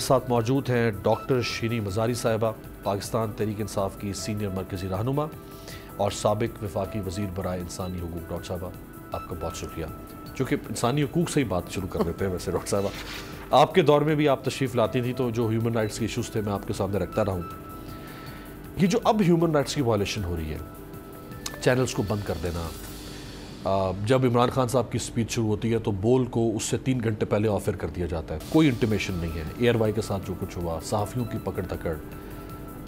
ساتھ موجود ہیں ڈاکٹر شیریں مزاری صاحبہ، پاکستان تحریک انصاف کی سینئر مرکزی رہنما اور سابق وفاقی وزیر برائے انسانی حقوق۔ ڈاکٹر صاحبہ آپ کا بہت شکریہ، چونکہ انسانی حقوق سے ہی بات شروع کر دیتے ہیں۔ ویسے ڈاکٹر صاحبہ آپ کے دور میں بھی آپ تشریف لاتی تھی تو جو ہیومن رائٹس کے ایشوز تھے میں آپ کے سامنے رکھتا رہا ہوں۔ یہ جو اب ہیومن رائٹس کی وائلیشن ہو رہی ہے، چینلز کو بند کر دینا، جب عمران خان صاحب کی سپیچ شروع ہوتی ہے تو بول کو اس سے 3 گھنٹے پہلے آفر کر دیا جاتا ہے، کوئی انٹیمیشن نہیں ہے۔ ایئر وائی کے ساتھ جو کچھ ہوا، صحافیوں کی پکڑ دھکڑ،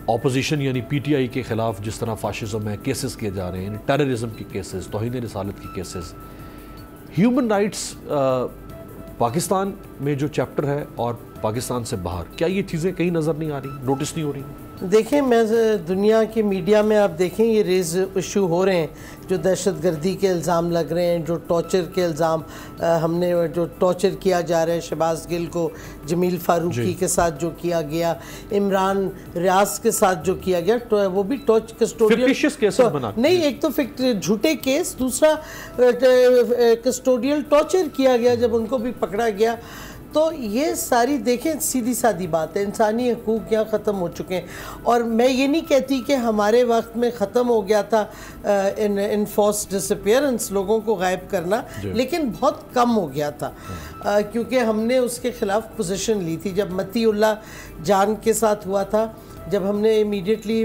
اپوزیشن یعنی پی ٹی آئی کے خلاف جس طرح فاشزم ہے، کیسز کیے جا رہے ہیں، ٹیررزم کی کیسز، توہین رسالت کی کیسز، ہیومن رائٹس پاکستان میں جو چیپٹر ہے اور پاکستان سے باہر، کیا یہ چیزیں کہیں نظر نہیں آ رہی، نوٹس نہیں ہو رہی؟ دیکھیں، میں دنیا کی میڈیا میں آپ دیکھیں یہ ریز ایشو ہو رہے ہیں، جو دہشت گردی کے الزام لگ رہے ہیں، جو ٹارچر کے الزام ہم نے جو ٹارچر کیا جا رہا ہے شہباز گل کو، جمیل فاروقی کے ساتھ جو کیا گیا، عمران ریاض کے ساتھ جو کیا گیا، وہ بھی کسٹوڈیل نہیں، ایک تو جھوٹے کیس، دوسرا کسٹوڈیل ٹارچر کیا گیا جب ان کو بھی پکڑا گیا۔ تو یہ ساری دیکھیں سیدھی سادی بات ہے، انسانی حقوق یہاں ختم ہو چکے ہیں۔ اور میں یہ نہیں کہتی کہ ہمارے وقت میں ختم ہو گیا تھا انفورس ڈس اپیئرنس، لوگوں کو غائب کرنا، لیکن بہت کم ہو گیا تھا، کیونکہ ہم نے اس کے خلاف پوزیشن لی تھی۔ جب متی اللہ جان کے ساتھ ہوا تھا، جب ہم نے امیڈیٹلی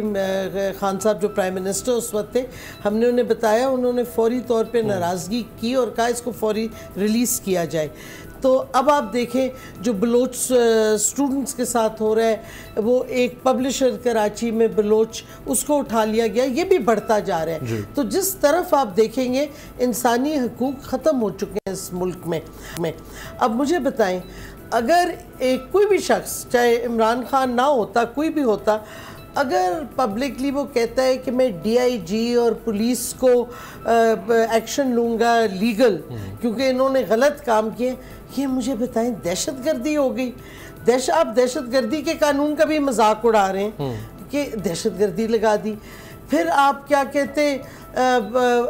خان صاحب جو پرائم منسٹر اس وقت تھے، ہم نے انہیں بتایا، انہوں نے فوری طور پہ ناراضگی کی اور کہا اس کو فوری ریلیز کیا جائے۔ تو اب آپ دیکھیں جو بلوچ سٹوڈنٹس کے ساتھ ہو رہا ہے، وہ ایک پبلشر کراچی میں بلوچ، اس کو اٹھا لیا گیا، یہ بھی بڑھتا جا رہا ہے۔ تو جس طرف آپ دیکھیں گے انسانی حقوق ختم ہو چکے ہیں اس ملک میں۔ اب مجھے بتائیں، اگر کوئی بھی شخص، چاہے عمران خان نہ ہوتا، کوئی بھی ہوتا، اگر پبلکلی وہ کہتا ہے کہ میں ڈی آئی جی اور پولیس کو ایکشن لوں گا لیگل کیونکہ انہوں نے غلط کام کیے، یہ مجھے بتائیں دہشت گردی ہو گئی؟ آپ دہشت گردی کے قانون کا بھی مذاق اڑا رہے ہیں کہ دہشت گردی لگا دی۔ پھر آپ کیا کہتے،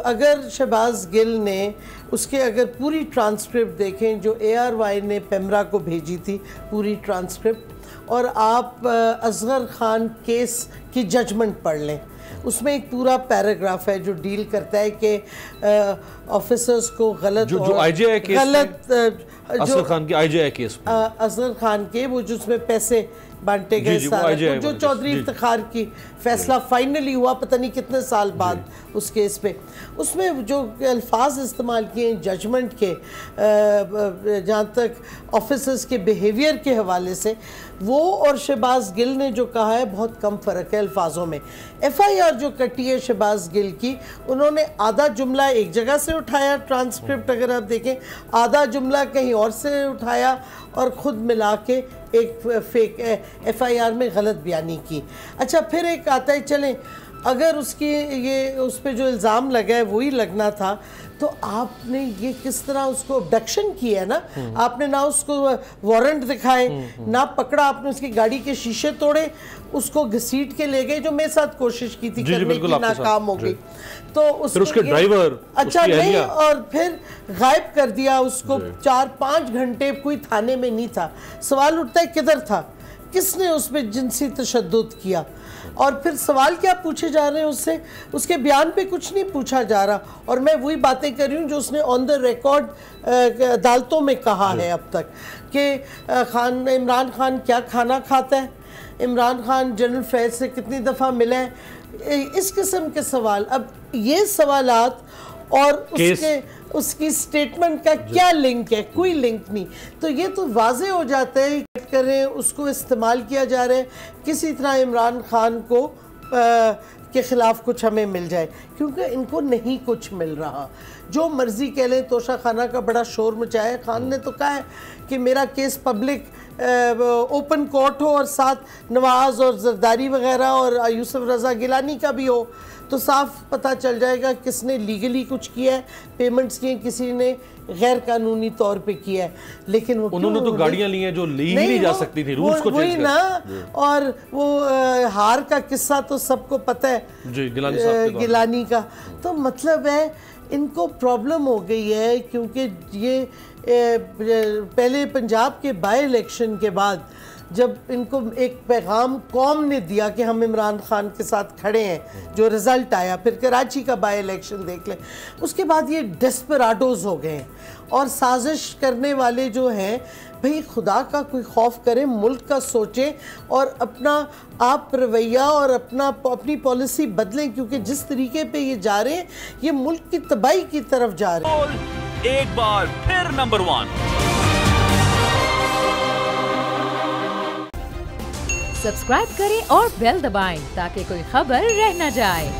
اگر شہباز گل نے اس کے اگر پوری ٹرانسکرپٹ دیکھیں جو اے آر وائی نے پیمرا کو بھیجی تھی، پوری ٹرانسکرپٹ، اور آپ اصغر خان کیس کی ججمنٹ پڑھ لیں، اس میں ایک پورا پیراگراف ہے جو ڈیل کرتا ہے کہ آفیسرز کو غلط اصغر خان کے آئی جے آئی کیس، اصغر خان کے وہ جس میں پیسے بانٹے گئے، جو چودھری افتخار کی فیصلہ فائنلی ہوا پتہ نہیں کتنے سال بعد اس کیس پہ، اس میں جو الفاظ استعمال کیے ہیں ججمنٹ کے، جہاں تک آفیسرز کے بیہیویئر کے حوالے سے، وہ اور شہباز گل نے جو کہا ہے بہت کم فرق ہے الفاظوں میں۔ ایف آئی آر جو کٹی ہے شہباز گل کی، انہوں نے آدھا جملہ ایک جگہ سے اٹھایا، ٹرانسکرپٹ اگر آپ دیکھیں، آدھا جملہ کہیں اور سے اٹھایا اور خود ملا کے ایک فیک ایف آئی آر میں غلط بیانی کی۔ اچھا، پھر ایک آتا ہے، چلیں اگر اس کی یہ اس پہ جو الزام لگا ہے وہی لگنا تھا، تو آپ نے یہ کس طرح اس کو ابڈکشن کیا ہے نا، آپ نے نہ اس کو وارنٹ دکھائے، نہ پکڑا، آپ نے اس کی گاڑی کے شیشے توڑے، اس کو گھسیٹ کے لے گئے، جو میرے ساتھ کوشش کی تھی کرنے کی، ناکام ہو گئی۔ تو اس کے ڈرائیور، اچھا نہیں، اور پھر غائب کر دیا اس کو 4-5 گھنٹے، کوئی تھانے میں نہیں تھا۔ سوال اٹھتا ہے کدھر تھا، کس نے اس پہ جنسی تشدد کیا؟ اور پھر سوال کیا پوچھے جا رہے ہیں اس سے؟ اس کے بیان پہ کچھ نہیں پوچھا جا رہا، اور میں وہی باتیں کر رہی ہوں جو اس نے آن دا ریکارڈ عدالتوں میں کہا ہے اب تک، کہ عمران خان کیا کھانا کھاتا ہے، عمران خان جنرل فیض سے کتنی دفعہ ملا ہے، اس قسم کے سوال۔ اب یہ سوالات اور اس کی سٹیٹمنٹ کا کیا لنک ہے؟ کوئی لنک نہیں۔ تو یہ تو واضح ہو جاتا ہے کریں اس کو استعمال کیا جا رہا ہے کسی طرح عمران خان کو کے خلاف کچھ ہمیں مل جائے، کیونکہ ان کو نہیں کچھ مل رہا۔ جو مرضی کہہ لیں، توشہ خانہ کا بڑا شور مچایا ہے، خان نے تو کہا ہے کہ میرا کیس پبلک اوپن کورٹ ہو اور ساتھ نواز اور زرداری وغیرہ اور یوسف رضا گیلانی کا بھی ہو، تو صاف پتہ چل جائے گا کس نے لیگلی کچھ کیا ہے، پیمنٹس کی، کسی نے غیر قانونی طور پہ کیا ہے۔ لیکن وہ انہوں نے تو گاڑیاں لی ہیں جو لیگلی جا سکتی تھی، رولز کو چینج کر۔ نا، اور وہ ہار کا قصہ تو سب کو پتہ ہے گیلانی کا۔ تو مطلب ہے ان کو پرابلم ہو گئی ہے، کیونکہ یہ پہلے پنجاب کے بائی الیکشن کے بعد جب ان کو ایک پیغام قوم نے دیا کہ ہم عمران خان کے ساتھ کھڑے ہیں، جو رزلٹ آیا، پھر کراچی کا بائی الیکشن دیکھ لیں، اس کے بعد یہ ڈیسپراڈوز ہو گئے ہیں، اور سازش کرنے والے جو ہیں بھئی خدا کا کوئی خوف کریں، ملک کا سوچیں اور اپنا آپ رویہ اور اپنی پالیسی بدلیں، کیونکہ جس طریقے پہ یہ جا رہے ہیں یہ ملک کی تباہی کی طرف جا رہے ہیں۔ ایک بار پھر نمبر 1 سبسکرائب کریں اور بیل دبائیں تاکہ کوئی خبر رہ نہ جائے۔